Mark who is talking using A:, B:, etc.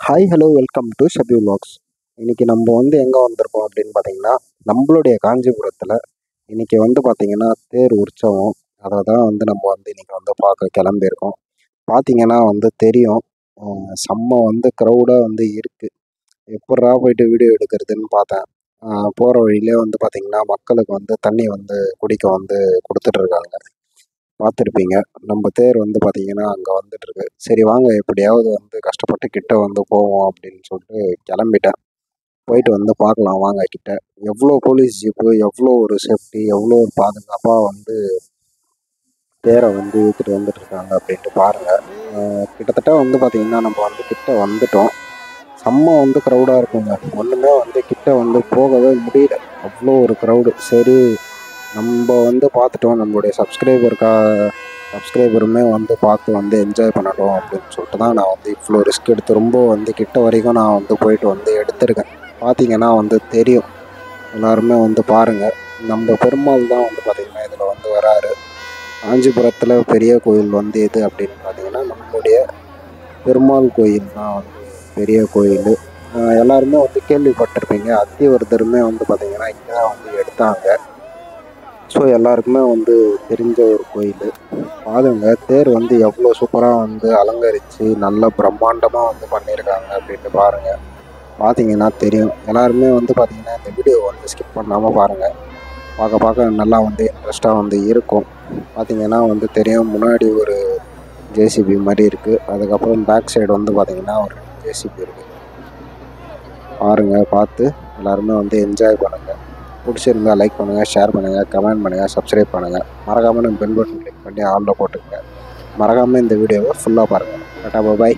A: Hi hello welcome to Shafi vlogs. இன்னைக்கு நம்ம எங்கே வந்திருக்கோம் அப்படின்னு பார்த்தீங்கன்னா நம்மளுடைய காஞ்சிபுரத்தில் இன்னைக்கு பார்த்தீங்கன்னா தேர் உற்சவம். அதை தான் நம்ம இன்னைக்கு பார்க்க கிளம்பியிருக்கோம். பார்த்தீங்கன்னா தெரியும், செம்ம க்ரௌடாக இருக்குது. எப்பட்றா போயிட்டு வீடியோ எடுக்கிறதுன்னு பார்த்தேன். போகிற வழியிலே பார்த்தீங்கன்னா மக்களுக்கு தண்ணி குடிக்க கொடுத்துட்ருக்காங்க. பார்த்துருப்பீங்க. நம்ம தேர் பார்த்தீங்கன்னா அங்கே வந்துட்டுருக்கு. சரி வாங்க எப்படியாவது கஷ்டப்பட்டு கிட்ட போவோம் அப்படின்னு சொல்லிட்டு கிளம்பிட்டேன். போயிட்டு பார்க்கலாம் வாங்க கிட்ட. எவ்வளோ போலீஸ் ஜீப்பு, எவ்வளோ ஒரு சேஃப்டி, எவ்வளோ ஒரு பாதுகாப்பாக தேரை இழுத்துட்டு வந்துட்டுருக்காங்க அப்படின்ட்டு பாருங்கள். கிட்டத்தட்ட பார்த்தீங்கன்னா நம்ம கிட்ட வந்துட்டோம். செம்ம க்ரௌடாக இருக்குங்க. ஒன்றுமே கிட்ட போகவே முடியல. அவ்வளோ ஒரு க்ரௌடு. சரி நம்ம பார்த்துட்டோம். நம்மளுடைய சப்ஸ்கிரைபருமே பார்த்து என்ஜாய் பண்ணட்டும் அப்படின்னு சொல்லிட்டு தான் நான் இவ்வளோ ரிஸ்க் எடுத்து ரொம்ப கிட்ட வரைக்கும் நான் போயிட்டு எடுத்திருக்கேன். பார்த்தீங்கன்னா தெரியும். எல்லாருமே பாருங்கள். நம்ம பெருமாள் தான் பார்த்திங்கன்னா இதில் வராரு. காஞ்சிபுரத்தில் பெரிய கோயில் எது அப்படின்னு பார்த்தீங்கன்னா நம்மளுடைய பெருமாள் கோயில் தான் பெரிய கோயில். எல்லாருமே கேள்விப்பட்டிருப்பீங்க. அத்திவரதருமே பார்த்திங்கன்னா இங்கே தான் எடுத்தாங்க. ஸோ எல்லாருக்குமே தெரிஞ்ச ஒரு கோயில். பாருங்க தேர் எவ்வளோ சூப்பராக அலங்கரித்து நல்ல பிரம்மாண்டமாக பண்ணியிருக்காங்க அப்படின்ட்டு பாருங்கள். பார்த்தீங்கன்னா தெரியும். எல்லாருமே பார்த்தீங்கன்னா இந்த வீடியோ ஸ்கிப் பண்ணாமல் பாருங்கள். பார்க்க நல்லா இன்ட்ரெஸ்ட்டாக இருக்கும். பார்த்தீங்கன்னா தெரியும், முன்னாடி ஒரு ஜேசிபி மாதிரி இருக்குது. அதுக்கப்புறம் பேக் சைடு பார்த்தீங்கன்னா ஒரு ஜேசிபி இருக்குது. பாருங்கள், பார்த்து எல்லாருமே என்ஜாய் பண்ணுங்கள். பிடிச்சிருந்தா லைக் பண்ணுங்கள், ஷேர் பண்ணுங்கள், கமெண்ட் பண்ணுங்கள், சப்ஸ்கிரைப் பண்ணுங்கள். மறக்காமல் நம்ம பெல் பட்டன் கிளிக் பண்ணி ஆலில் போட்டுக்கங்க. மறக்காமல் இந்த வீடியோவை ஃபுல்லாக பாருங்கள். டாடா பாய்.